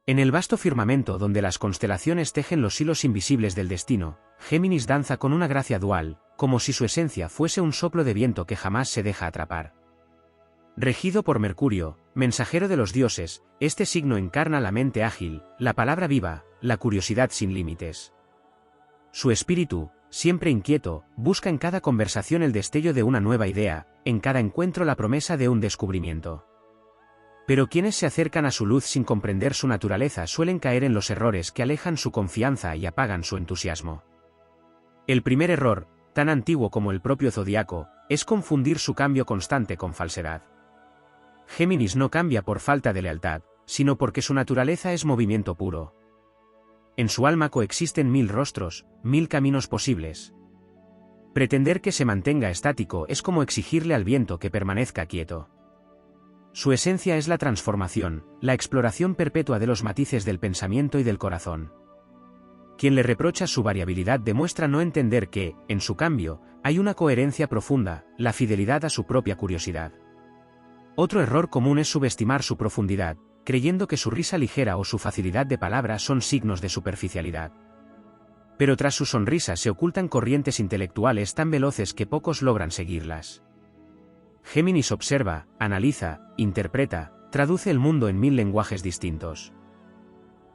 En el vasto firmamento donde las constelaciones tejen los hilos invisibles del destino, Géminis danza con una gracia dual, como si su esencia fuese un soplo de viento que jamás se deja atrapar. Regido por Mercurio, mensajero de los dioses, este signo encarna la mente ágil, la palabra viva, la curiosidad sin límites. Su espíritu, siempre inquieto, busca en cada conversación el destello de una nueva idea, en cada encuentro la promesa de un descubrimiento. Pero quienes se acercan a su luz sin comprender su naturaleza suelen caer en los errores que alejan su confianza y apagan su entusiasmo. El primer error, tan antiguo como el propio zodiaco, es confundir su cambio constante con falsedad. Géminis no cambia por falta de lealtad, sino porque su naturaleza es movimiento puro. En su alma coexisten 1000 rostros, 1000 caminos posibles. Pretender que se mantenga estático es como exigirle al viento que permanezca quieto. Su esencia es la transformación, la exploración perpetua de los matices del pensamiento y del corazón. Quien le reprocha su variabilidad demuestra no entender que, en su cambio, hay una coherencia profunda, la fidelidad a su propia curiosidad. Otro error común es subestimar su profundidad, creyendo que su risa ligera o su facilidad de palabra son signos de superficialidad. Pero tras su sonrisa se ocultan corrientes intelectuales tan veloces que pocos logran seguirlas. Géminis observa, analiza, interpreta, traduce el mundo en 1000 lenguajes distintos.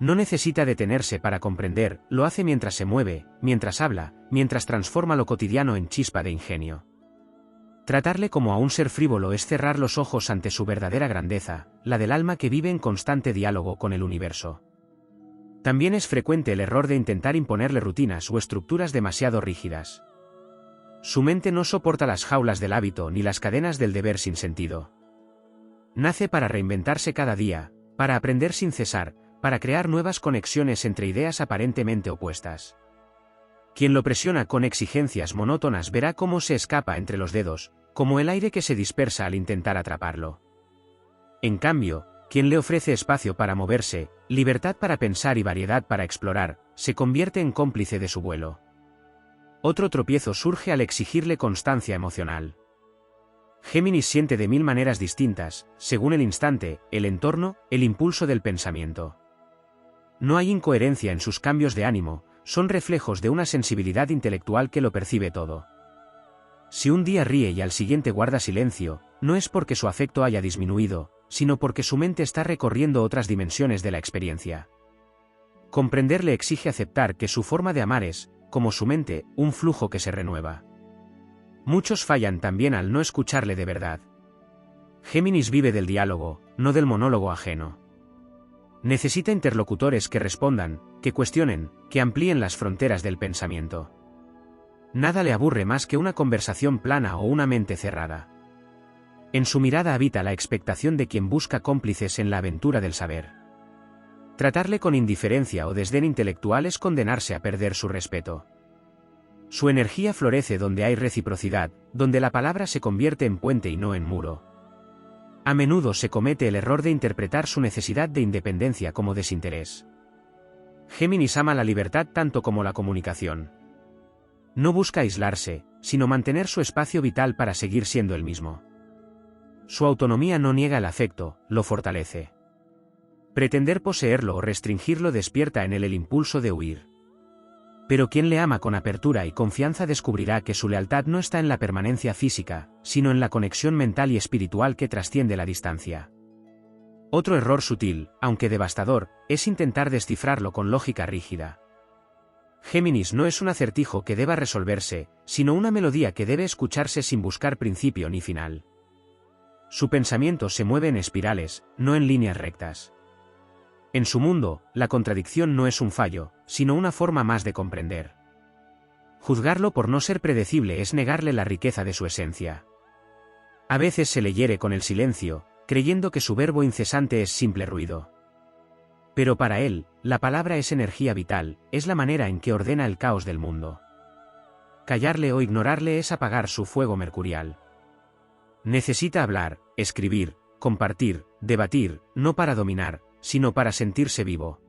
No necesita detenerse para comprender, lo hace mientras se mueve, mientras habla, mientras transforma lo cotidiano en chispa de ingenio. Tratarle como a un ser frívolo es cerrar los ojos ante su verdadera grandeza, la del alma que vive en constante diálogo con el universo. También es frecuente el error de intentar imponerle rutinas o estructuras demasiado rígidas. Su mente no soporta las jaulas del hábito ni las cadenas del deber sin sentido. Nace para reinventarse cada día, para aprender sin cesar, para crear nuevas conexiones entre ideas aparentemente opuestas. Quien lo presiona con exigencias monótonas verá cómo se escapa entre los dedos, como el aire que se dispersa al intentar atraparlo. En cambio, quien le ofrece espacio para moverse, libertad para pensar y variedad para explorar, se convierte en cómplice de su vuelo. Otro tropiezo surge al exigirle constancia emocional. Géminis siente de 1000 maneras distintas, según el instante, el entorno, el impulso del pensamiento. No hay incoherencia en sus cambios de ánimo, son reflejos de una sensibilidad intelectual que lo percibe todo. Si un día ríe y al siguiente guarda silencio, no es porque su afecto haya disminuido, sino porque su mente está recorriendo otras dimensiones de la experiencia. Comprenderle exige aceptar que su forma de amar es, como su mente, un flujo que se renueva. Muchos fallan también al no escucharle de verdad. Géminis vive del diálogo, no del monólogo ajeno. Necesita interlocutores que respondan, que cuestionen, que amplíen las fronteras del pensamiento. Nada le aburre más que una conversación plana o una mente cerrada. En su mirada habita la expectación de quien busca cómplices en la aventura del saber. Tratarle con indiferencia o desdén intelectual es condenarse a perder su respeto. Su energía florece donde hay reciprocidad, donde la palabra se convierte en puente y no en muro. A menudo se comete el error de interpretar su necesidad de independencia como desinterés. Géminis ama la libertad tanto como la comunicación. No busca aislarse, sino mantener su espacio vital para seguir siendo el mismo. Su autonomía no niega el afecto, lo fortalece. Pretender poseerlo o restringirlo despierta en él el impulso de huir. Pero quien le ama con apertura y confianza descubrirá que su lealtad no está en la permanencia física, sino en la conexión mental y espiritual que trasciende la distancia. Otro error sutil, aunque devastador, es intentar descifrarlo con lógica rígida. Géminis no es un acertijo que deba resolverse, sino una melodía que debe escucharse sin buscar principio ni final. Su pensamiento se mueve en espirales, no en líneas rectas. En su mundo, la contradicción no es un fallo, sino una forma más de comprender. Juzgarlo por no ser predecible es negarle la riqueza de su esencia. A veces se le hiere con el silencio, creyendo que su verbo incesante es simple ruido. Pero para él, la palabra es energía vital, es la manera en que ordena el caos del mundo. Callarle o ignorarle es apagar su fuego mercurial. Necesita hablar, escribir, compartir, debatir, no para dominar, sino para sentirse vivo.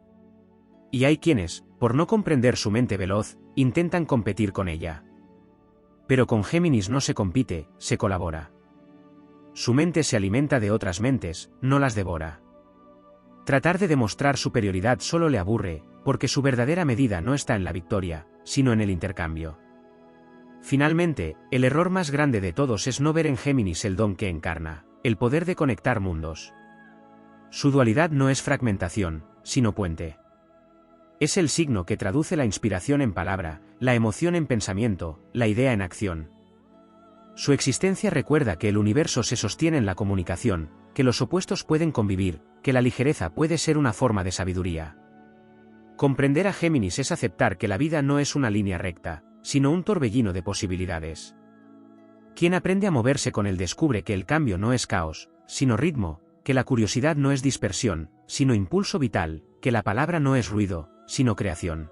Y hay quienes, por no comprender su mente veloz, intentan competir con ella. Pero con Géminis no se compite, se colabora. Su mente se alimenta de otras mentes, no las devora. Tratar de demostrar superioridad solo le aburre, porque su verdadera medida no está en la victoria, sino en el intercambio. Finalmente, el error más grande de todos es no ver en Géminis el don que encarna, el poder de conectar mundos. Su dualidad no es fragmentación, sino puente. Es el signo que traduce la inspiración en palabra, la emoción en pensamiento, la idea en acción. Su existencia recuerda que el universo se sostiene en la comunicación, que los opuestos pueden convivir, que la ligereza puede ser una forma de sabiduría. Comprender a Géminis es aceptar que la vida no es una línea recta, sino un torbellino de posibilidades. Quien aprende a moverse con él descubre que el cambio no es caos, sino ritmo, que la curiosidad no es dispersión, sino impulso vital, que la palabra no es ruido, sino creación.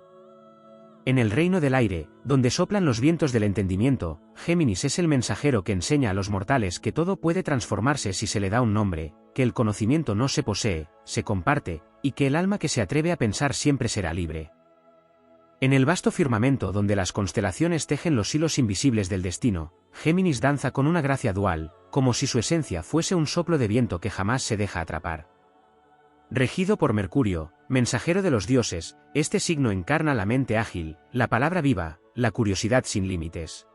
En el reino del aire, donde soplan los vientos del entendimiento, Géminis es el mensajero que enseña a los mortales que todo puede transformarse si se le da un nombre, que el conocimiento no se posee, se comparte, y que el alma que se atreve a pensar siempre será libre. En el vasto firmamento donde las constelaciones tejen los hilos invisibles del destino, Géminis danza con una gracia dual, como si su esencia fuese un soplo de viento que jamás se deja atrapar. Regido por Mercurio, mensajero de los dioses, este signo encarna la mente ágil, la palabra viva, la curiosidad sin límites.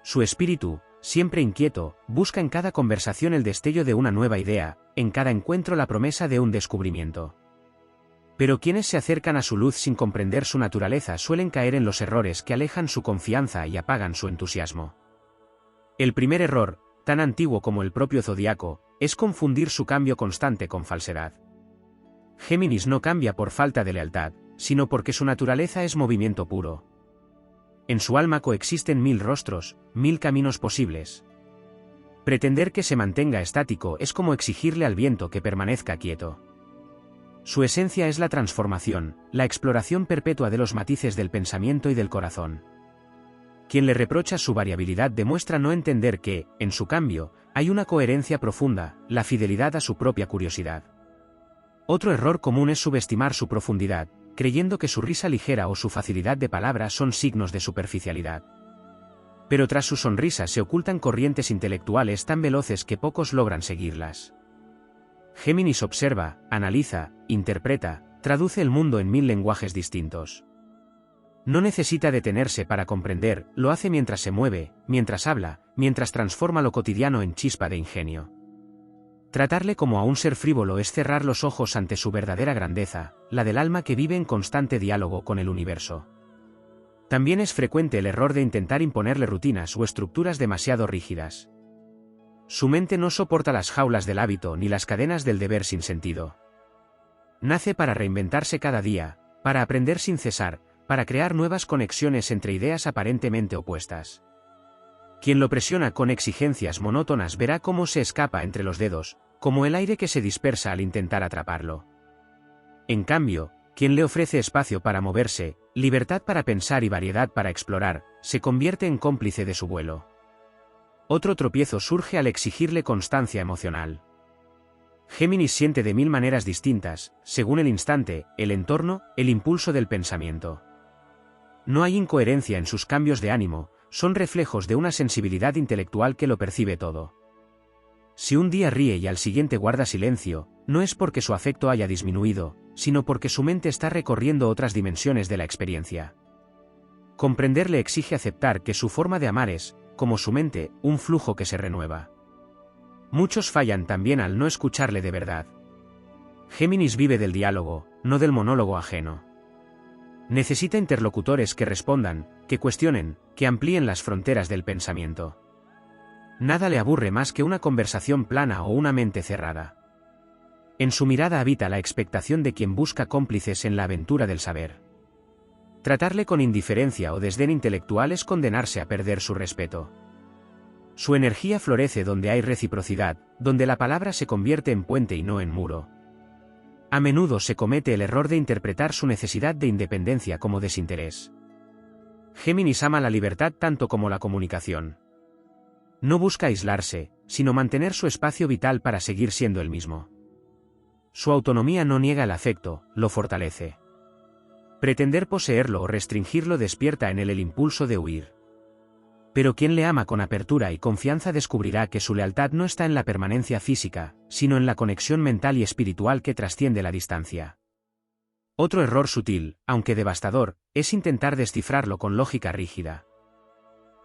Su espíritu, siempre inquieto, busca en cada conversación el destello de una nueva idea, en cada encuentro la promesa de un descubrimiento. Pero quienes se acercan a su luz sin comprender su naturaleza suelen caer en los errores que alejan su confianza y apagan su entusiasmo. El primer error, tan antiguo como el propio zodiaco, es confundir su cambio constante con falsedad. Géminis no cambia por falta de lealtad, sino porque su naturaleza es movimiento puro. En su alma coexisten 1000 rostros, 1000 caminos posibles. Pretender que se mantenga estático es como exigirle al viento que permanezca quieto. Su esencia es la transformación, la exploración perpetua de los matices del pensamiento y del corazón. Quien le reprocha su variabilidad demuestra no entender que, en su cambio, hay una coherencia profunda, la fidelidad a su propia curiosidad. Otro error común es subestimar su profundidad, creyendo que su risa ligera o su facilidad de palabra son signos de superficialidad. Pero tras su sonrisa se ocultan corrientes intelectuales tan veloces que pocos logran seguirlas. Géminis observa, analiza, interpreta, traduce el mundo en 1000 lenguajes distintos. No necesita detenerse para comprender, lo hace mientras se mueve, mientras habla, mientras transforma lo cotidiano en chispa de ingenio. Tratarle como a un ser frívolo es cerrar los ojos ante su verdadera grandeza, la del alma que vive en constante diálogo con el universo. También es frecuente el error de intentar imponerle rutinas o estructuras demasiado rígidas. Su mente no soporta las jaulas del hábito ni las cadenas del deber sin sentido. Nace para reinventarse cada día, para aprender sin cesar, para crear nuevas conexiones entre ideas aparentemente opuestas. Quien lo presiona con exigencias monótonas verá cómo se escapa entre los dedos, como el aire que se dispersa al intentar atraparlo. En cambio, quien le ofrece espacio para moverse, libertad para pensar y variedad para explorar, se convierte en cómplice de su vuelo. Otro tropiezo surge al exigirle constancia emocional. Géminis siente de 1000 maneras distintas, según el instante, el entorno, el impulso del pensamiento. No hay incoherencia en sus cambios de ánimo, son reflejos de una sensibilidad intelectual que lo percibe todo. Si un día ríe y al siguiente guarda silencio, no es porque su afecto haya disminuido, sino porque su mente está recorriendo otras dimensiones de la experiencia. Comprenderle exige aceptar que su forma de amar es, como su mente, un flujo que se renueva. Muchos fallan también al no escucharle de verdad. Géminis vive del diálogo, no del monólogo ajeno. Necesita interlocutores que respondan, que cuestionen, que amplíen las fronteras del pensamiento. Nada le aburre más que una conversación plana o una mente cerrada. En su mirada habita la expectación de quien busca cómplices en la aventura del saber. Tratarle con indiferencia o desdén intelectual es condenarse a perder su respeto. Su energía florece donde hay reciprocidad, donde la palabra se convierte en puente y no en muro. A menudo se comete el error de interpretar su necesidad de independencia como desinterés. Géminis ama la libertad tanto como la comunicación. No busca aislarse, sino mantener su espacio vital para seguir siendo el mismo. Su autonomía no niega el afecto, lo fortalece. Pretender poseerlo o restringirlo despierta en él el impulso de huir. Pero quien le ama con apertura y confianza descubrirá que su lealtad no está en la permanencia física, sino en la conexión mental y espiritual que trasciende la distancia. Otro error sutil, aunque devastador, es intentar descifrarlo con lógica rígida.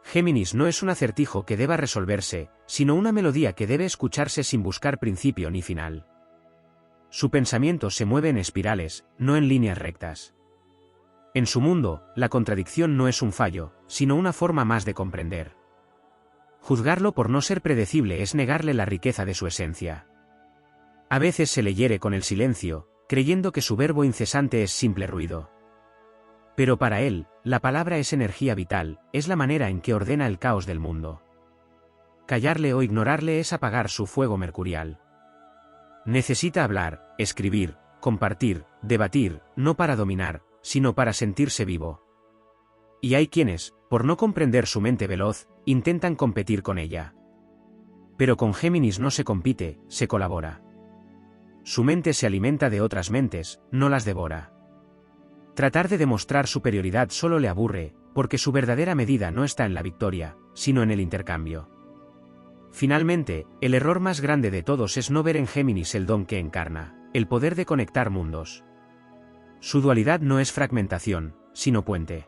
Géminis no es un acertijo que deba resolverse, sino una melodía que debe escucharse sin buscar principio ni final. Su pensamiento se mueve en espirales, no en líneas rectas. En su mundo, la contradicción no es un fallo, sino una forma más de comprender. Juzgarlo por no ser predecible es negarle la riqueza de su esencia. A veces se le hiere con el silencio, creyendo que su verbo incesante es simple ruido. Pero para él, la palabra es energía vital, es la manera en que ordena el caos del mundo. Callarle o ignorarle es apagar su fuego mercurial. Necesita hablar, escribir, compartir, debatir, no para dominar, sino para sentirse vivo. Y hay quienes, por no comprender su mente veloz, intentan competir con ella. Pero con Géminis no se compite, se colabora. Su mente se alimenta de otras mentes, no las devora. Tratar de demostrar superioridad solo le aburre, porque su verdadera medida no está en la victoria, sino en el intercambio. Finalmente, el error más grande de todos es no ver en Géminis el don que encarna, el poder de conectar mundos. Su dualidad no es fragmentación, sino puente.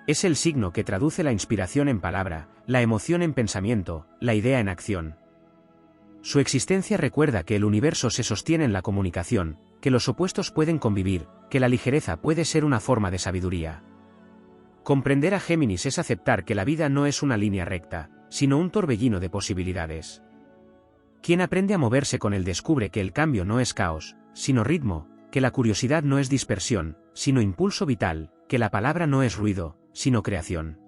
Es el signo que traduce la inspiración en palabra, la emoción en pensamiento, la idea en acción. Su existencia recuerda que el universo se sostiene en la comunicación, que los opuestos pueden convivir, que la ligereza puede ser una forma de sabiduría. Comprender a Géminis es aceptar que la vida no es una línea recta, sino un torbellino de posibilidades. Quien aprende a moverse con él descubre que el cambio no es caos, sino ritmo, que la curiosidad no es dispersión, sino impulso vital, que la palabra no es ruido, sino creación.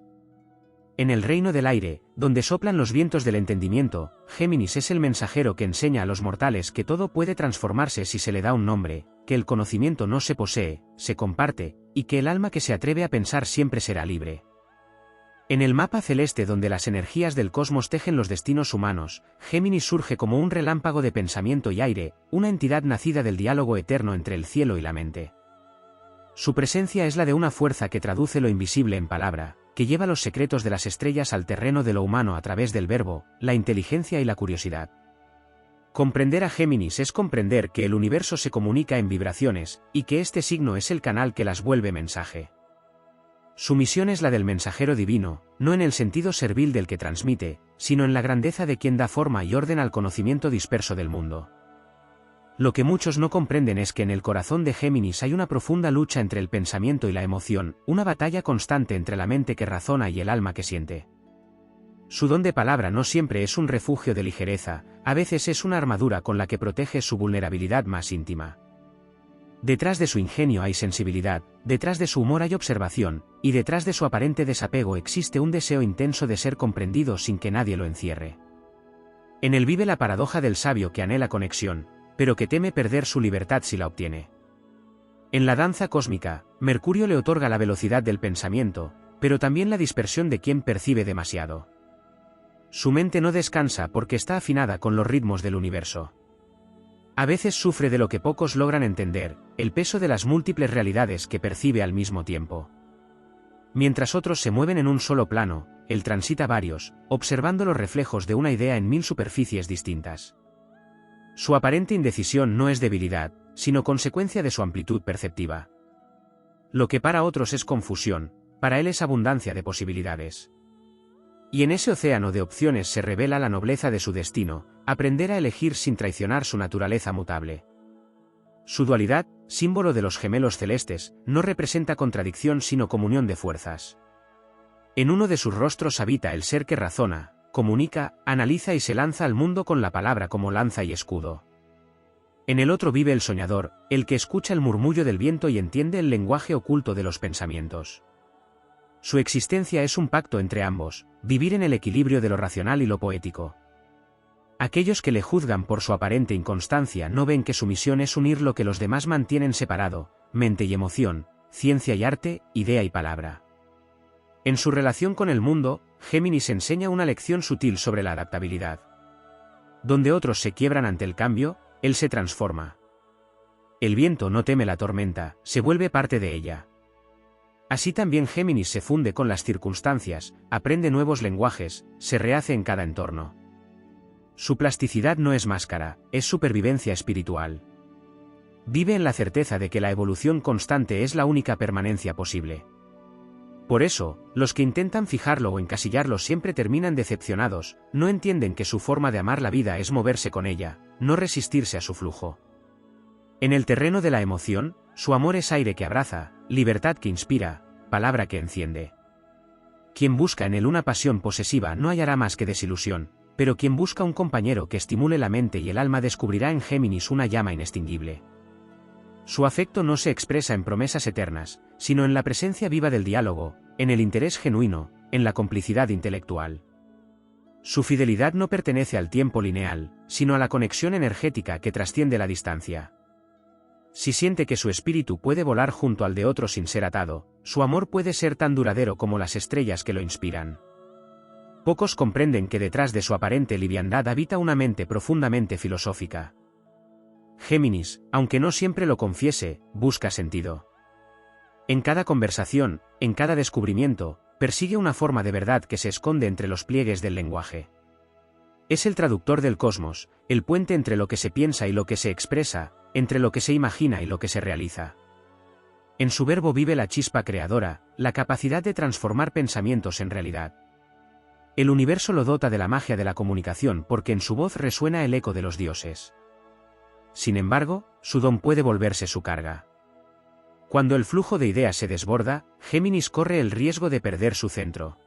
En el reino del aire, donde soplan los vientos del entendimiento, Géminis es el mensajero que enseña a los mortales que todo puede transformarse si se le da un nombre, que el conocimiento no se posee, se comparte, y que el alma que se atreve a pensar siempre será libre. En el mapa celeste donde las energías del cosmos tejen los destinos humanos, Géminis surge como un relámpago de pensamiento y aire, una entidad nacida del diálogo eterno entre el cielo y la mente. Su presencia es la de una fuerza que traduce lo invisible en palabra, que lleva los secretos de las estrellas al terreno de lo humano a través del verbo, la inteligencia y la curiosidad. Comprender a Géminis es comprender que el universo se comunica en vibraciones, y que este signo es el canal que las vuelve mensaje. Su misión es la del mensajero divino, no en el sentido servil del que transmite, sino en la grandeza de quien da forma y orden al conocimiento disperso del mundo. Lo que muchos no comprenden es que en el corazón de Géminis hay una profunda lucha entre el pensamiento y la emoción, una batalla constante entre la mente que razona y el alma que siente. Su don de palabra no siempre es un refugio de ligereza, a veces es una armadura con la que protege su vulnerabilidad más íntima. Detrás de su ingenio hay sensibilidad, detrás de su humor hay observación, y detrás de su aparente desapego existe un deseo intenso de ser comprendido sin que nadie lo encierre. En él vive la paradoja del sabio que anhela conexión, pero que teme perder su libertad si la obtiene. En la danza cósmica, Mercurio le otorga la velocidad del pensamiento, pero también la dispersión de quien percibe demasiado. Su mente no descansa porque está afinada con los ritmos del universo. A veces sufre de lo que pocos logran entender, el peso de las múltiples realidades que percibe al mismo tiempo. Mientras otros se mueven en un solo plano, él transita varios, observando los reflejos de una idea en 1000 superficies distintas. Su aparente indecisión no es debilidad, sino consecuencia de su amplitud perceptiva. Lo que para otros es confusión, para él es abundancia de posibilidades. Y en ese océano de opciones se revela la nobleza de su destino, aprender a elegir sin traicionar su naturaleza mutable. Su dualidad, símbolo de los gemelos celestes, no representa contradicción sino comunión de fuerzas. En uno de sus rostros habita el ser que razona, comunica, analiza y se lanza al mundo con la palabra como lanza y escudo. En el otro vive el soñador, el que escucha el murmullo del viento y entiende el lenguaje oculto de los pensamientos. Su existencia es un pacto entre ambos, vivir en el equilibrio de lo racional y lo poético. Aquellos que le juzgan por su aparente inconstancia no ven que su misión es unir lo que los demás mantienen separado, mente y emoción, ciencia y arte, idea y palabra. En su relación con el mundo, Géminis enseña una lección sutil sobre la adaptabilidad. Donde otros se quiebran ante el cambio, él se transforma. El viento no teme la tormenta, se vuelve parte de ella. Así también Géminis se funde con las circunstancias, aprende nuevos lenguajes, se rehace en cada entorno. Su plasticidad no es máscara, es supervivencia espiritual. Vive en la certeza de que la evolución constante es la única permanencia posible. Por eso, los que intentan fijarlo o encasillarlo siempre terminan decepcionados, no entienden que su forma de amar la vida es moverse con ella, no resistirse a su flujo. En el terreno de la emoción, su amor es aire que abraza, libertad que inspira, palabra que enciende. Quien busca en él una pasión posesiva no hallará más que desilusión, pero quien busca un compañero que estimule la mente y el alma descubrirá en Géminis una llama inextinguible. Su afecto no se expresa en promesas eternas, sino en la presencia viva del diálogo, en el interés genuino, en la complicidad intelectual. Su fidelidad no pertenece al tiempo lineal, sino a la conexión energética que trasciende la distancia. Si siente que su espíritu puede volar junto al de otro sin ser atado, su amor puede ser tan duradero como las estrellas que lo inspiran. Pocos comprenden que detrás de su aparente liviandad habita una mente profundamente filosófica. Géminis, aunque no siempre lo confiese, busca sentido. En cada conversación, en cada descubrimiento, persigue una forma de verdad que se esconde entre los pliegues del lenguaje. Es el traductor del cosmos, el puente entre lo que se piensa y lo que se expresa, entre lo que se imagina y lo que se realiza. En su verbo vive la chispa creadora, la capacidad de transformar pensamientos en realidad. El universo lo dota de la magia de la comunicación porque en su voz resuena el eco de los dioses. Sin embargo, su don puede volverse su carga. Cuando el flujo de ideas se desborda, Géminis corre el riesgo de perder su centro.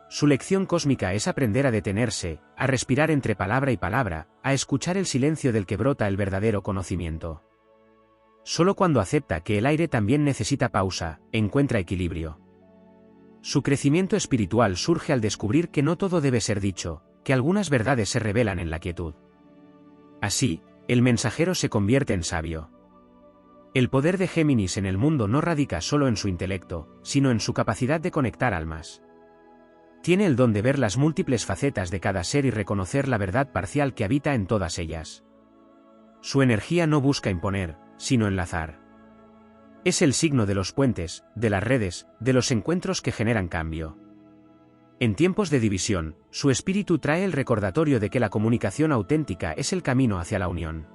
Su lección cósmica es aprender a detenerse, a respirar entre palabra y palabra, a escuchar el silencio del que brota el verdadero conocimiento. Solo cuando acepta que el aire también necesita pausa, encuentra equilibrio. Su crecimiento espiritual surge al descubrir que no todo debe ser dicho, que algunas verdades se revelan en la quietud. Así, el mensajero se convierte en sabio. El poder de Géminis en el mundo no radica solo en su intelecto, sino en su capacidad de conectar almas. Tiene el don de ver las múltiples facetas de cada ser y reconocer la verdad parcial que habita en todas ellas. Su energía no busca imponer, sino enlazar. Es el signo de los puentes, de las redes, de los encuentros que generan cambio. En tiempos de división, su espíritu trae el recordatorio de que la comunicación auténtica es el camino hacia la unión.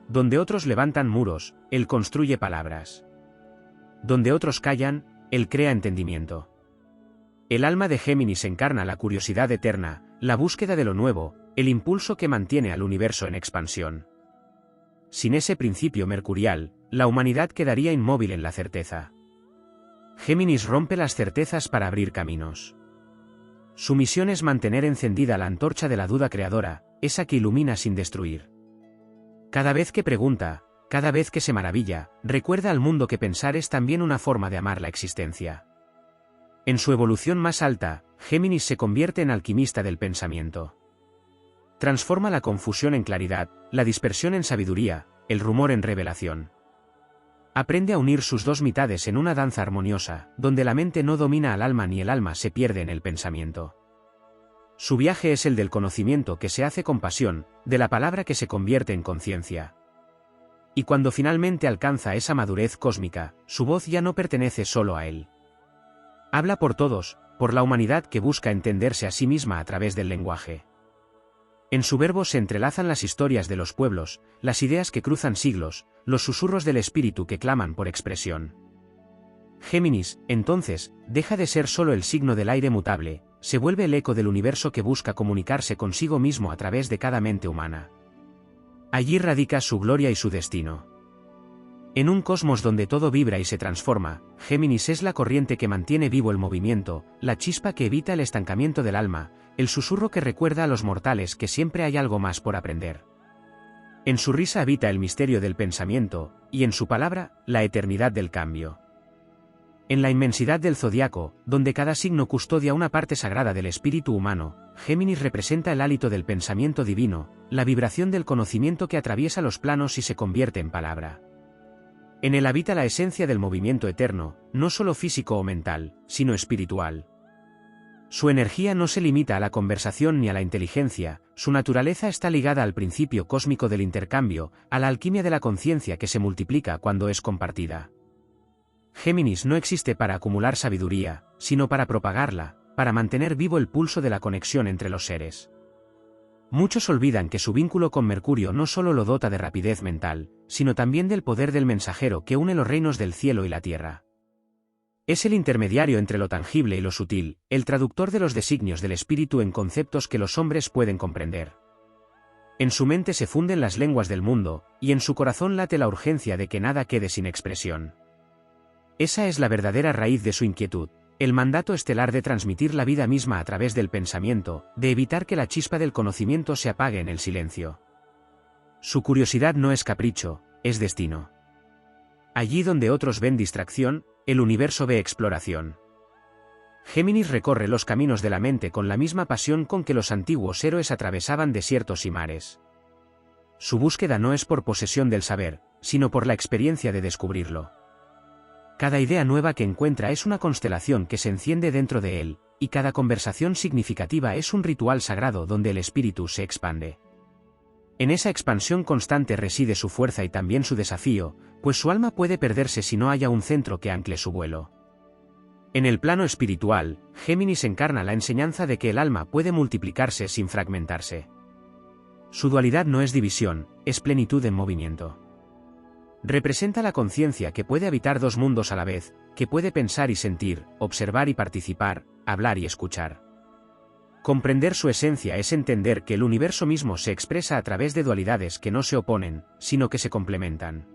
Donde otros levantan muros, él construye palabras. Donde otros callan, él crea entendimiento. El alma de Géminis encarna la curiosidad eterna, la búsqueda de lo nuevo, el impulso que mantiene al universo en expansión. Sin ese principio mercurial, la humanidad quedaría inmóvil en la certeza. Géminis rompe las certezas para abrir caminos. Su misión es mantener encendida la antorcha de la duda creadora, esa que ilumina sin destruir. Cada vez que pregunta, cada vez que se maravilla, recuerda al mundo que pensar es también una forma de amar la existencia. En su evolución más alta, Géminis se convierte en alquimista del pensamiento. Transforma la confusión en claridad, la dispersión en sabiduría, el rumor en revelación. Aprende a unir sus dos mitades en una danza armoniosa, donde la mente no domina al alma ni el alma se pierde en el pensamiento. Su viaje es el del conocimiento que se hace con pasión, de la palabra que se convierte en conciencia. Y cuando finalmente alcanza esa madurez cósmica, su voz ya no pertenece solo a él. Habla por todos, por la humanidad que busca entenderse a sí misma a través del lenguaje. En su verbo se entrelazan las historias de los pueblos, las ideas que cruzan siglos, los susurros del espíritu que claman por expresión. Géminis, entonces, deja de ser solo el signo del aire mutable, se vuelve el eco del universo que busca comunicarse consigo mismo a través de cada mente humana. Allí radica su gloria y su destino. En un cosmos donde todo vibra y se transforma, Géminis es la corriente que mantiene vivo el movimiento, la chispa que evita el estancamiento del alma, el susurro que recuerda a los mortales que siempre hay algo más por aprender. En su risa habita el misterio del pensamiento, y en su palabra, la eternidad del cambio. En la inmensidad del zodiaco, donde cada signo custodia una parte sagrada del espíritu humano, Géminis representa el hálito del pensamiento divino, la vibración del conocimiento que atraviesa los planos y se convierte en palabra. En él habita la esencia del movimiento eterno, no solo físico o mental, sino espiritual. Su energía no se limita a la conversación ni a la inteligencia, su naturaleza está ligada al principio cósmico del intercambio, a la alquimia de la conciencia que se multiplica cuando es compartida. Géminis no existe para acumular sabiduría, sino para propagarla, para mantener vivo el pulso de la conexión entre los seres. Muchos olvidan que su vínculo con Mercurio no solo lo dota de rapidez mental, sino también del poder del mensajero que une los reinos del cielo y la tierra. Es el intermediario entre lo tangible y lo sutil, el traductor de los designios del espíritu en conceptos que los hombres pueden comprender. En su mente se funden las lenguas del mundo, y en su corazón late la urgencia de que nada quede sin expresión. Esa es la verdadera raíz de su inquietud, el mandato estelar de transmitir la vida misma a través del pensamiento, de evitar que la chispa del conocimiento se apague en el silencio. Su curiosidad no es capricho, es destino. Allí donde otros ven distracción, el universo ve exploración. Géminis recorre los caminos de la mente con la misma pasión con que los antiguos héroes atravesaban desiertos y mares. Su búsqueda no es por posesión del saber, sino por la experiencia de descubrirlo. Cada idea nueva que encuentra es una constelación que se enciende dentro de él, y cada conversación significativa es un ritual sagrado donde el espíritu se expande. En esa expansión constante reside su fuerza y también su desafío, pues su alma puede perderse si no haya un centro que ancle su vuelo. En el plano espiritual, Géminis encarna la enseñanza de que el alma puede multiplicarse sin fragmentarse. Su dualidad no es división, es plenitud en movimiento. Representa la conciencia que puede habitar dos mundos a la vez, que puede pensar y sentir, observar y participar, hablar y escuchar. Comprender su esencia es entender que el universo mismo se expresa a través de dualidades que no se oponen, sino que se complementan.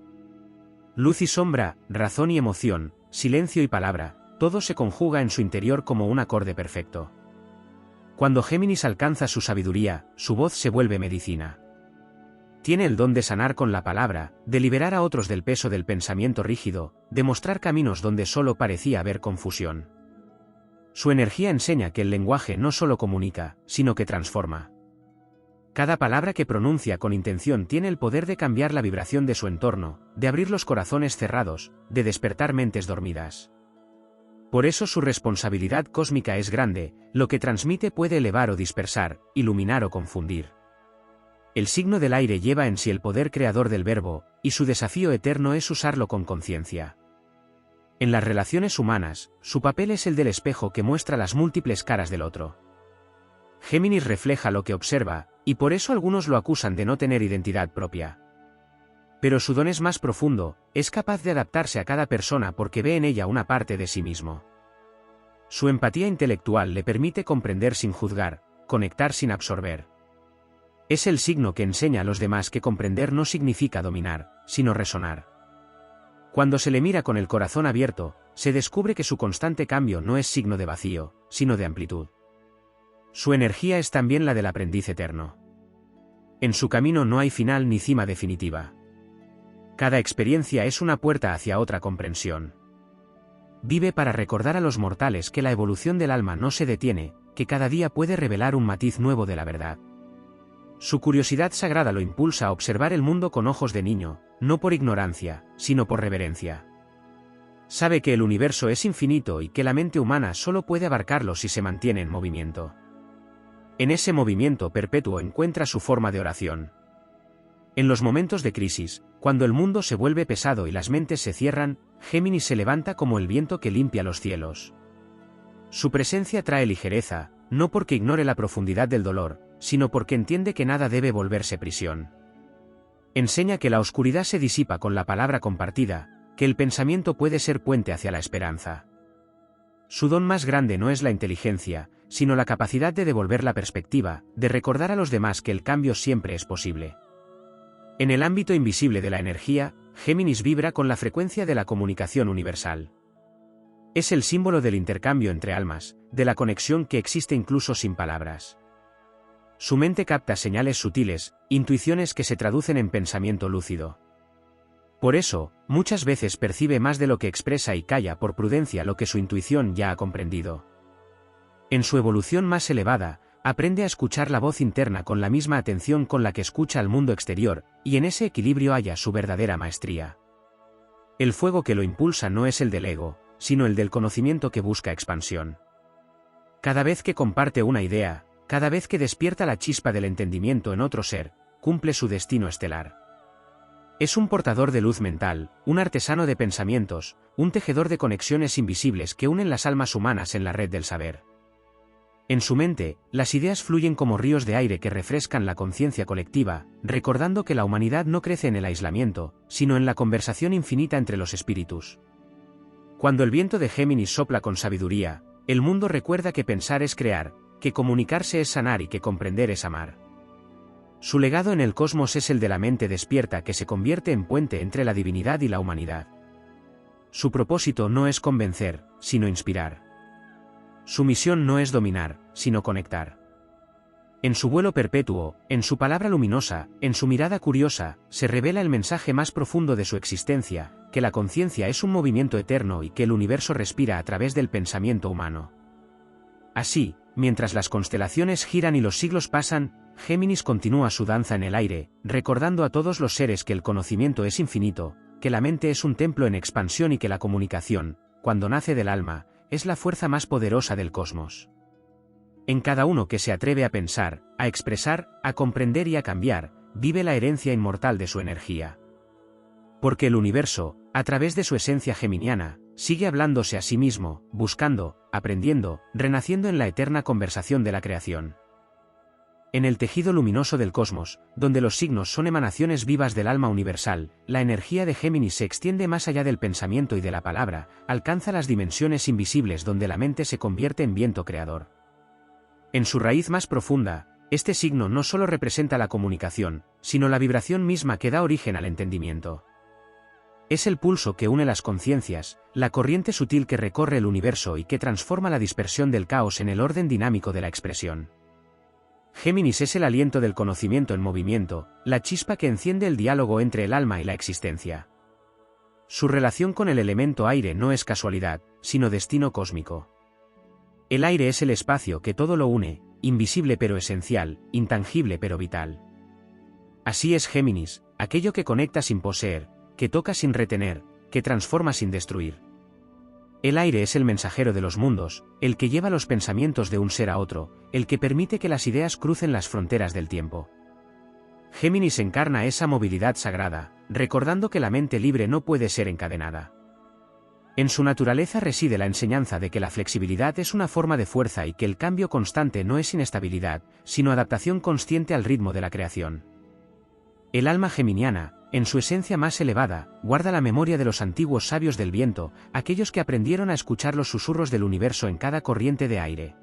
Luz y sombra, razón y emoción, silencio y palabra, todo se conjuga en su interior como un acorde perfecto. Cuando Géminis alcanza su sabiduría, su voz se vuelve medicina. Tiene el don de sanar con la palabra, de liberar a otros del peso del pensamiento rígido, de mostrar caminos donde solo parecía haber confusión. Su energía enseña que el lenguaje no solo comunica, sino que transforma. Cada palabra que pronuncia con intención tiene el poder de cambiar la vibración de su entorno, de abrir los corazones cerrados, de despertar mentes dormidas. Por eso su responsabilidad cósmica es grande, lo que transmite puede elevar o dispersar, iluminar o confundir. El signo del aire lleva en sí el poder creador del verbo, y su desafío eterno es usarlo con conciencia. En las relaciones humanas, su papel es el del espejo que muestra las múltiples caras del otro. Géminis refleja lo que observa, y por eso algunos lo acusan de no tener identidad propia. Pero su don es más profundo, es capaz de adaptarse a cada persona porque ve en ella una parte de sí mismo. Su empatía intelectual le permite comprender sin juzgar, conectar sin absorber. Es el signo que enseña a los demás que comprender no significa dominar, sino resonar. Cuando se le mira con el corazón abierto, se descubre que su constante cambio no es signo de vacío, sino de amplitud. Su energía es también la del aprendiz eterno. En su camino no hay final ni cima definitiva. Cada experiencia es una puerta hacia otra comprensión. Vive para recordar a los mortales que la evolución del alma no se detiene, que cada día puede revelar un matiz nuevo de la verdad. Su curiosidad sagrada lo impulsa a observar el mundo con ojos de niño, no por ignorancia, sino por reverencia. Sabe que el universo es infinito y que la mente humana solo puede abarcarlo si se mantiene en movimiento. En ese movimiento perpetuo encuentra su forma de oración. En los momentos de crisis, cuando el mundo se vuelve pesado y las mentes se cierran, Géminis se levanta como el viento que limpia los cielos. Su presencia trae ligereza, no porque ignore la profundidad del dolor, sino porque entiende que nada debe volverse prisión. Enseña que la oscuridad se disipa con la palabra compartida, que el pensamiento puede ser puente hacia la esperanza. Su don más grande no es la inteligencia, sino la capacidad de devolver la perspectiva, de recordar a los demás que el cambio siempre es posible. En el ámbito invisible de la energía, Géminis vibra con la frecuencia de la comunicación universal. Es el símbolo del intercambio entre almas, de la conexión que existe incluso sin palabras. Su mente capta señales sutiles, intuiciones que se traducen en pensamiento lúcido. Por eso, muchas veces percibe más de lo que expresa y calla por prudencia lo que su intuición ya ha comprendido. En su evolución más elevada, aprende a escuchar la voz interna con la misma atención con la que escucha al mundo exterior, y en ese equilibrio halla su verdadera maestría. El fuego que lo impulsa no es el del ego, sino el del conocimiento que busca expansión. Cada vez que comparte una idea, cada vez que despierta la chispa del entendimiento en otro ser, cumple su destino estelar. Es un portador de luz mental, un artesano de pensamientos, un tejedor de conexiones invisibles que unen las almas humanas en la red del saber. En su mente, las ideas fluyen como ríos de aire que refrescan la conciencia colectiva, recordando que la humanidad no crece en el aislamiento, sino en la conversación infinita entre los espíritus. Cuando el viento de Géminis sopla con sabiduría, el mundo recuerda que pensar es crear, que comunicarse es sanar y que comprender es amar. Su legado en el cosmos es el de la mente despierta que se convierte en puente entre la divinidad y la humanidad. Su propósito no es convencer, sino inspirar. Su misión no es dominar, sino conectar. En su vuelo perpetuo, en su palabra luminosa, en su mirada curiosa, se revela el mensaje más profundo de su existencia, que la conciencia es un movimiento eterno y que el universo respira a través del pensamiento humano. Así, mientras las constelaciones giran y los siglos pasan, Géminis continúa su danza en el aire, recordando a todos los seres que el conocimiento es infinito, que la mente es un templo en expansión y que la comunicación, cuando nace del alma, es la fuerza más poderosa del cosmos. En cada uno que se atreve a pensar, a expresar, a comprender y a cambiar, vive la herencia inmortal de su energía. Porque el universo, a través de su esencia geminiana, sigue hablándose a sí mismo, buscando, aprendiendo, renaciendo en la eterna conversación de la creación. En el tejido luminoso del cosmos, donde los signos son emanaciones vivas del alma universal, la energía de Géminis se extiende más allá del pensamiento y de la palabra, alcanza las dimensiones invisibles donde la mente se convierte en viento creador. En su raíz más profunda, este signo no solo representa la comunicación, sino la vibración misma que da origen al entendimiento. Es el pulso que une las conciencias, la corriente sutil que recorre el universo y que transforma la dispersión del caos en el orden dinámico de la expresión. Géminis es el aliento del conocimiento en movimiento, la chispa que enciende el diálogo entre el alma y la existencia. Su relación con el elemento aire no es casualidad, sino destino cósmico. El aire es el espacio que todo lo une, invisible pero esencial, intangible pero vital. Así es Géminis, aquello que conecta sin poseer, que toca sin retener, que transforma sin destruir. El aire es el mensajero de los mundos, el que lleva los pensamientos de un ser a otro, el que permite que las ideas crucen las fronteras del tiempo. Géminis encarna esa movilidad sagrada, recordando que la mente libre no puede ser encadenada. En su naturaleza reside la enseñanza de que la flexibilidad es una forma de fuerza y que el cambio constante no es inestabilidad, sino adaptación consciente al ritmo de la creación. El alma geminiana, en su esencia más elevada, guarda la memoria de los antiguos sabios del viento, aquellos que aprendieron a escuchar los susurros del universo en cada corriente de aire.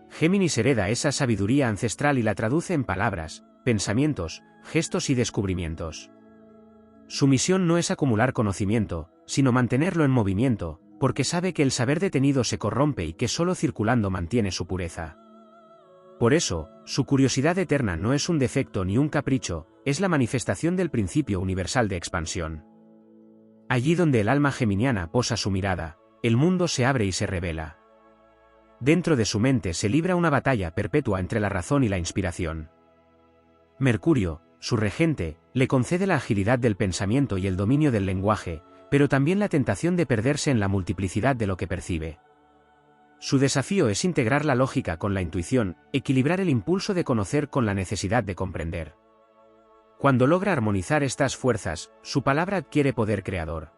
Géminis hereda esa sabiduría ancestral y la traduce en palabras, pensamientos, gestos y descubrimientos. Su misión no es acumular conocimiento, sino mantenerlo en movimiento, porque sabe que el saber detenido se corrompe y que solo circulando mantiene su pureza. Por eso, su curiosidad eterna no es un defecto ni un capricho, es la manifestación del principio universal de expansión. Allí donde el alma geminiana posa su mirada, el mundo se abre y se revela. Dentro de su mente se libra una batalla perpetua entre la razón y la inspiración. Mercurio, su regente, le concede la agilidad del pensamiento y el dominio del lenguaje, pero también la tentación de perderse en la multiplicidad de lo que percibe. Su desafío es integrar la lógica con la intuición, equilibrar el impulso de conocer con la necesidad de comprender. Cuando logra armonizar estas fuerzas, su palabra adquiere poder creador.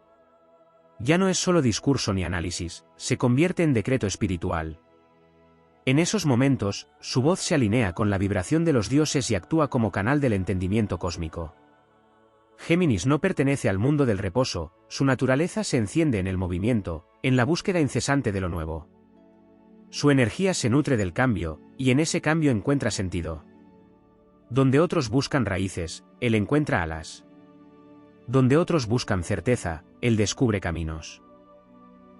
Ya no es solo discurso ni análisis, se convierte en decreto espiritual. En esos momentos, su voz se alinea con la vibración de los dioses y actúa como canal del entendimiento cósmico. Géminis no pertenece al mundo del reposo, su naturaleza se enciende en el movimiento, en la búsqueda incesante de lo nuevo. Su energía se nutre del cambio, y en ese cambio encuentra sentido. Donde otros buscan raíces, él encuentra alas. Donde otros buscan certeza, él descubre caminos.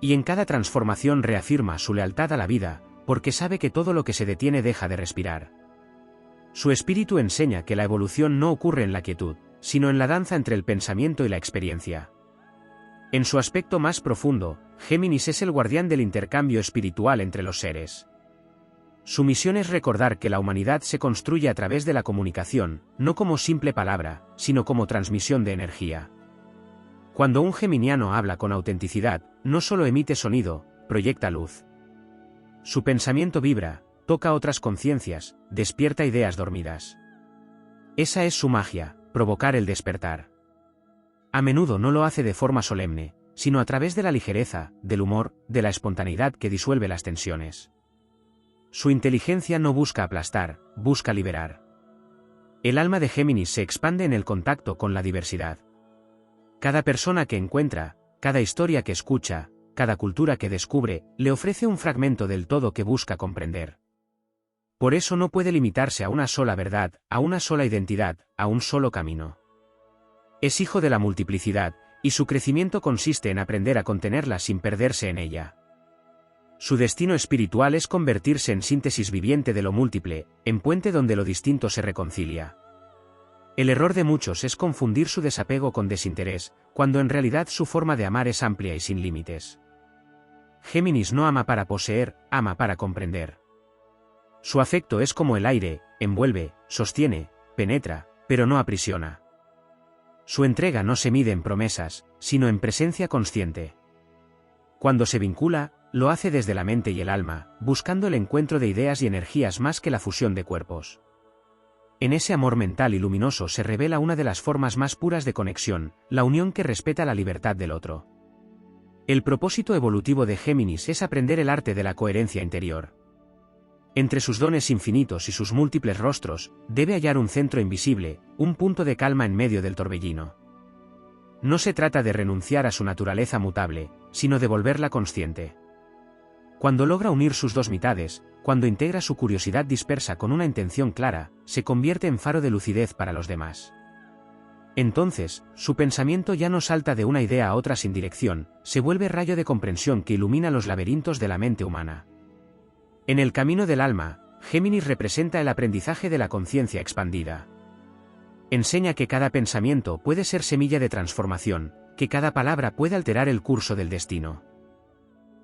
Y en cada transformación reafirma su lealtad a la vida, porque sabe que todo lo que se detiene deja de respirar. Su espíritu enseña que la evolución no ocurre en la quietud, sino en la danza entre el pensamiento y la experiencia. En su aspecto más profundo, Géminis es el guardián del intercambio espiritual entre los seres. Su misión es recordar que la humanidad se construye a través de la comunicación, no como simple palabra, sino como transmisión de energía. Cuando un geminiano habla con autenticidad, no solo emite sonido, proyecta luz. Su pensamiento vibra, toca otras conciencias, despierta ideas dormidas. Esa es su magia, provocar el despertar. A menudo no lo hace de forma solemne, sino a través de la ligereza, del humor, de la espontaneidad que disuelve las tensiones. Su inteligencia no busca aplastar, busca liberar. El alma de Géminis se expande en el contacto con la diversidad. Cada persona que encuentra, cada historia que escucha, cada cultura que descubre, le ofrece un fragmento del todo que busca comprender. Por eso no puede limitarse a una sola verdad, a una sola identidad, a un solo camino. Es hijo de la multiplicidad, y su crecimiento consiste en aprender a contenerla sin perderse en ella. Su destino espiritual es convertirse en síntesis viviente de lo múltiple, en puente donde lo distinto se reconcilia. El error de muchos es confundir su desapego con desinterés, cuando en realidad su forma de amar es amplia y sin límites. Géminis no ama para poseer, ama para comprender. Su afecto es como el aire, envuelve, sostiene, penetra, pero no aprisiona. Su entrega no se mide en promesas, sino en presencia consciente. Cuando se vincula, lo hace desde la mente y el alma, buscando el encuentro de ideas y energías más que la fusión de cuerpos. En ese amor mental y luminoso se revela una de las formas más puras de conexión, la unión que respeta la libertad del otro. El propósito evolutivo de Géminis es aprender el arte de la coherencia interior. Entre sus dones infinitos y sus múltiples rostros, debe hallar un centro invisible, un punto de calma en medio del torbellino. No se trata de renunciar a su naturaleza mutable, sino de volverla consciente. Cuando logra unir sus dos mitades, cuando integra su curiosidad dispersa con una intención clara, se convierte en faro de lucidez para los demás. Entonces, su pensamiento ya no salta de una idea a otra sin dirección, se vuelve rayo de comprensión que ilumina los laberintos de la mente humana. En el camino del alma, Géminis representa el aprendizaje de la conciencia expandida. Enseña que cada pensamiento puede ser semilla de transformación, que cada palabra puede alterar el curso del destino.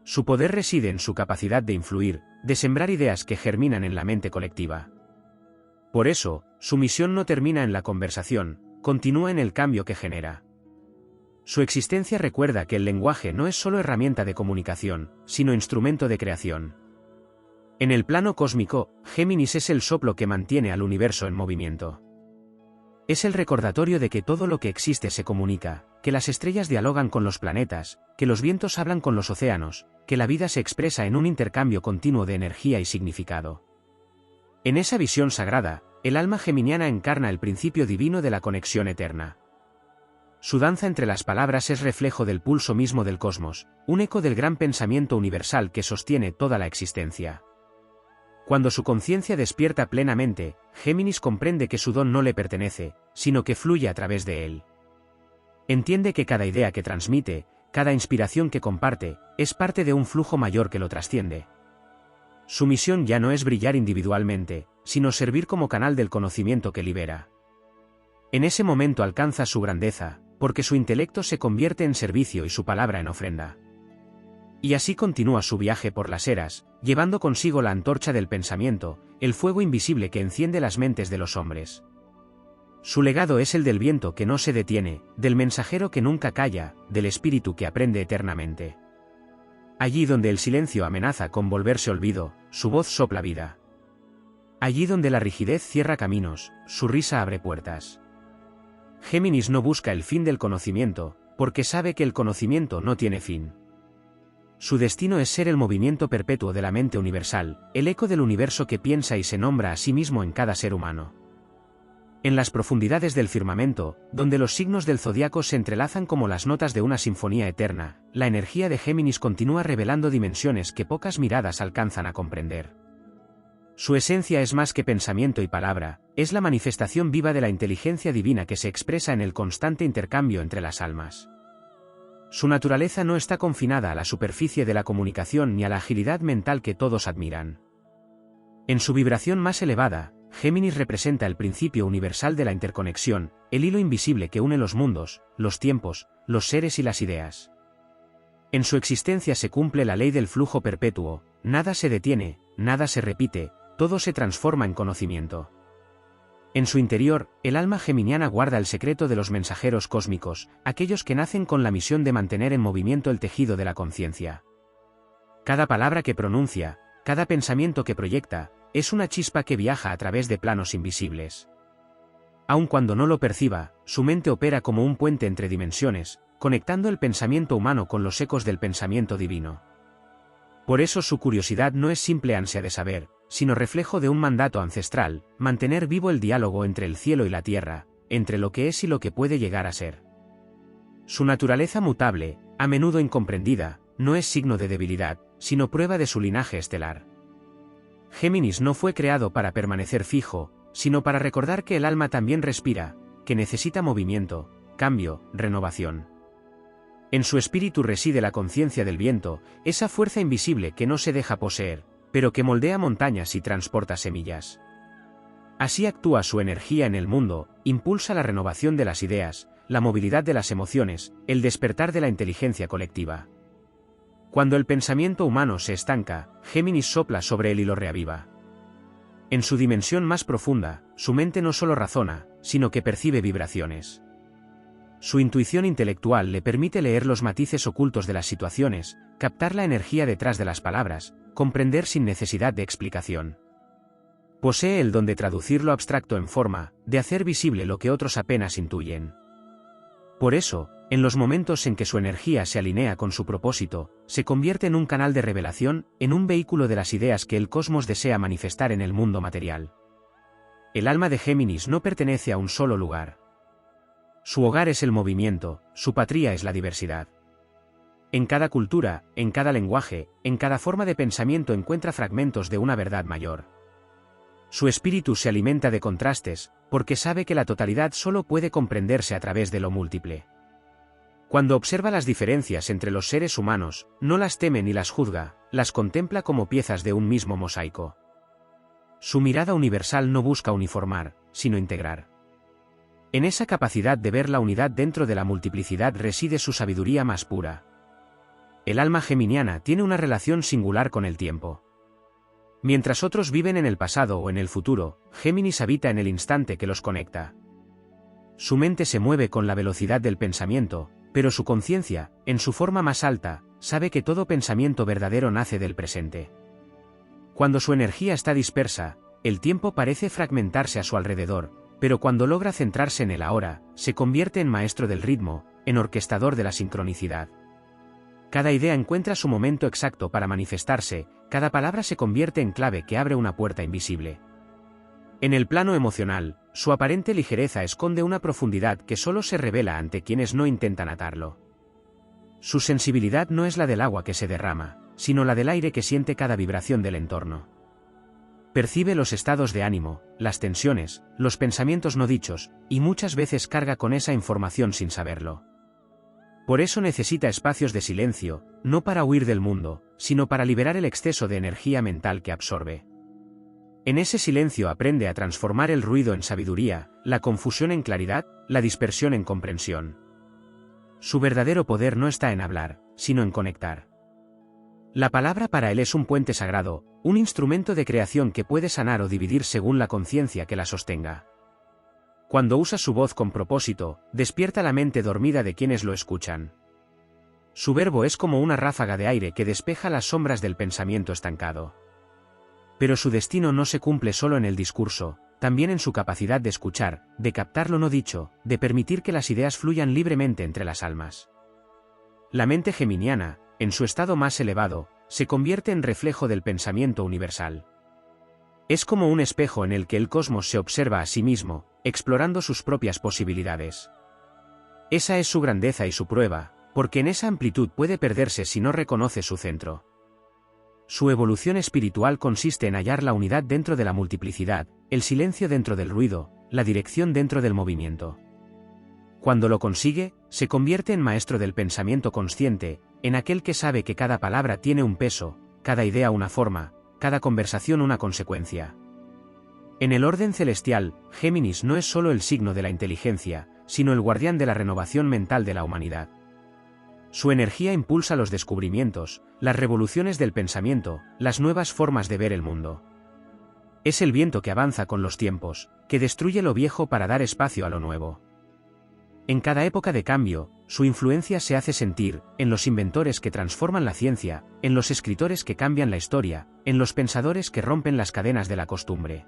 Su poder reside en su capacidad de influir, de sembrar ideas que germinan en la mente colectiva. Por eso, su misión no termina en la conversación, continúa en el cambio que genera. Su existencia recuerda que el lenguaje no es solo herramienta de comunicación, sino instrumento de creación. En el plano cósmico, Géminis es el soplo que mantiene al universo en movimiento. Es el recordatorio de que todo lo que existe se comunica, que las estrellas dialogan con los planetas, que los vientos hablan con los océanos, que la vida se expresa en un intercambio continuo de energía y significado. En esa visión sagrada, el alma geminiana encarna el principio divino de la conexión eterna. Su danza entre las palabras es reflejo del pulso mismo del cosmos, un eco del gran pensamiento universal que sostiene toda la existencia. Cuando su conciencia despierta plenamente, Géminis comprende que su don no le pertenece, sino que fluye a través de él. Entiende que cada idea que transmite, cada inspiración que comparte, es parte de un flujo mayor que lo trasciende. Su misión ya no es brillar individualmente, sino servir como canal del conocimiento que libera. En ese momento alcanza su grandeza, porque su intelecto se convierte en servicio y su palabra en ofrenda. Y así continúa su viaje por las eras, llevando consigo la antorcha del pensamiento, el fuego invisible que enciende las mentes de los hombres. Su legado es el del viento que no se detiene, del mensajero que nunca calla, del espíritu que aprende eternamente. Allí donde el silencio amenaza con volverse olvido, su voz sopla vida. Allí donde la rigidez cierra caminos, su risa abre puertas. Géminis no busca el fin del conocimiento, porque sabe que el conocimiento no tiene fin. Su destino es ser el movimiento perpetuo de la mente universal, el eco del universo que piensa y se nombra a sí mismo en cada ser humano. En las profundidades del firmamento, donde los signos del zodiaco se entrelazan como las notas de una sinfonía eterna, la energía de Géminis continúa revelando dimensiones que pocas miradas alcanzan a comprender. Su esencia es más que pensamiento y palabra, es la manifestación viva de la inteligencia divina que se expresa en el constante intercambio entre las almas. Su naturaleza no está confinada a la superficie de la comunicación ni a la agilidad mental que todos admiran. En su vibración más elevada, Géminis representa el principio universal de la interconexión, el hilo invisible que une los mundos, los tiempos, los seres y las ideas. En su existencia se cumple la ley del flujo perpetuo, nada se detiene, nada se repite, todo se transforma en conocimiento. En su interior, el alma geminiana guarda el secreto de los mensajeros cósmicos, aquellos que nacen con la misión de mantener en movimiento el tejido de la conciencia. Cada palabra que pronuncia, cada pensamiento que proyecta, es una chispa que viaja a través de planos invisibles. Aun cuando no lo perciba, su mente opera como un puente entre dimensiones, conectando el pensamiento humano con los ecos del pensamiento divino. Por eso su curiosidad no es simple ansia de saber, sino reflejo de un mandato ancestral, mantener vivo el diálogo entre el cielo y la tierra, entre lo que es y lo que puede llegar a ser. Su naturaleza mutable, a menudo incomprendida, no es signo de debilidad, sino prueba de su linaje estelar. Géminis no fue creado para permanecer fijo, sino para recordar que el alma también respira, que necesita movimiento, cambio, renovación. En su espíritu reside la conciencia del viento, esa fuerza invisible que no se deja poseer, pero que moldea montañas y transporta semillas. Así actúa su energía en el mundo, impulsa la renovación de las ideas, la movilidad de las emociones, el despertar de la inteligencia colectiva. Cuando el pensamiento humano se estanca, Géminis sopla sobre él y lo reaviva. En su dimensión más profunda, su mente no solo razona, sino que percibe vibraciones. Su intuición intelectual le permite leer los matices ocultos de las situaciones, captar la energía detrás de las palabras, comprender sin necesidad de explicación. Posee el don de traducir lo abstracto en forma, de hacer visible lo que otros apenas intuyen. Por eso, en los momentos en que su energía se alinea con su propósito, se convierte en un canal de revelación, en un vehículo de las ideas que el cosmos desea manifestar en el mundo material. El alma de Géminis no pertenece a un solo lugar. Su hogar es el movimiento, su patria es la diversidad. En cada cultura, en cada lenguaje, en cada forma de pensamiento encuentra fragmentos de una verdad mayor. Su espíritu se alimenta de contrastes, porque sabe que la totalidad solo puede comprenderse a través de lo múltiple. Cuando observa las diferencias entre los seres humanos, no las teme ni las juzga, las contempla como piezas de un mismo mosaico. Su mirada universal no busca uniformar, sino integrar. En esa capacidad de ver la unidad dentro de la multiplicidad reside su sabiduría más pura. El alma geminiana tiene una relación singular con el tiempo. Mientras otros viven en el pasado o en el futuro, Géminis habita en el instante que los conecta. Su mente se mueve con la velocidad del pensamiento, pero su conciencia, en su forma más alta, sabe que todo pensamiento verdadero nace del presente. Cuando su energía está dispersa, el tiempo parece fragmentarse a su alrededor, pero cuando logra centrarse en el ahora, se convierte en maestro del ritmo, en orquestador de la sincronicidad. Cada idea encuentra su momento exacto para manifestarse, cada palabra se convierte en clave que abre una puerta invisible. En el plano emocional, su aparente ligereza esconde una profundidad que solo se revela ante quienes no intentan atarlo. Su sensibilidad no es la del agua que se derrama, sino la del aire que siente cada vibración del entorno. Percibe los estados de ánimo, las tensiones, los pensamientos no dichos, y muchas veces carga con esa información sin saberlo. Por eso necesita espacios de silencio, no para huir del mundo, sino para liberar el exceso de energía mental que absorbe. En ese silencio aprende a transformar el ruido en sabiduría, la confusión en claridad, la dispersión en comprensión. Su verdadero poder no está en hablar, sino en conectar. La palabra para él es un puente sagrado, un instrumento de creación que puede sanar o dividir según la conciencia que la sostenga. Cuando usa su voz con propósito, despierta la mente dormida de quienes lo escuchan. Su verbo es como una ráfaga de aire que despeja las sombras del pensamiento estancado. Pero su destino no se cumple solo en el discurso, también en su capacidad de escuchar, de captar lo no dicho, de permitir que las ideas fluyan libremente entre las almas. La mente geminiana, en su estado más elevado, se convierte en reflejo del pensamiento universal. Es como un espejo en el que el cosmos se observa a sí mismo, explorando sus propias posibilidades. Esa es su grandeza y su prueba, porque en esa amplitud puede perderse si no reconoce su centro. Su evolución espiritual consiste en hallar la unidad dentro de la multiplicidad, el silencio dentro del ruido, la dirección dentro del movimiento. Cuando lo consigue, se convierte en maestro del pensamiento consciente, en aquel que sabe que cada palabra tiene un peso, cada idea una forma, cada conversación una consecuencia. En el orden celestial, Géminis no es solo el signo de la inteligencia, sino el guardián de la renovación mental de la humanidad. Su energía impulsa los descubrimientos, las revoluciones del pensamiento, las nuevas formas de ver el mundo. Es el viento que avanza con los tiempos, que destruye lo viejo para dar espacio a lo nuevo. En cada época de cambio, su influencia se hace sentir, en los inventores que transforman la ciencia, en los escritores que cambian la historia, en los pensadores que rompen las cadenas de la costumbre.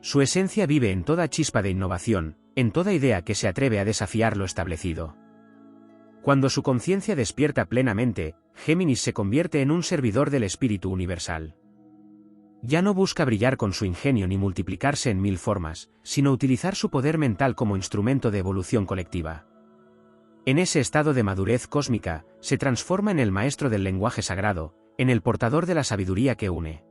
Su esencia vive en toda chispa de innovación, en toda idea que se atreve a desafiar lo establecido. Cuando su conciencia despierta plenamente, Géminis se convierte en un servidor del espíritu universal. Ya no busca brillar con su ingenio ni multiplicarse en mil formas, sino utilizar su poder mental como instrumento de evolución colectiva. En ese estado de madurez cósmica, se transforma en el maestro del lenguaje sagrado, en el portador de la sabiduría que une.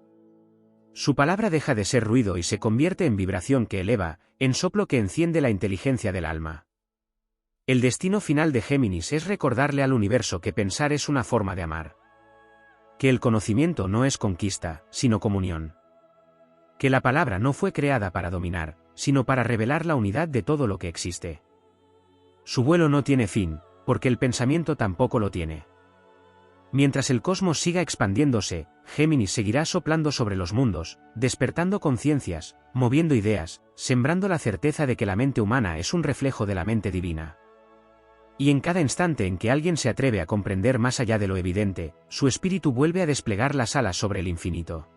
Su palabra deja de ser ruido y se convierte en vibración que eleva, en soplo que enciende la inteligencia del alma. El destino final de Géminis es recordarle al universo que pensar es una forma de amar. Que el conocimiento no es conquista, sino comunión. Que la palabra no fue creada para dominar, sino para revelar la unidad de todo lo que existe. Su vuelo no tiene fin, porque el pensamiento tampoco lo tiene. Mientras el cosmos siga expandiéndose, Géminis seguirá soplando sobre los mundos, despertando conciencias, moviendo ideas, sembrando la certeza de que la mente humana es un reflejo de la mente divina. Y en cada instante en que alguien se atreve a comprender más allá de lo evidente, su espíritu vuelve a desplegar las alas sobre el infinito.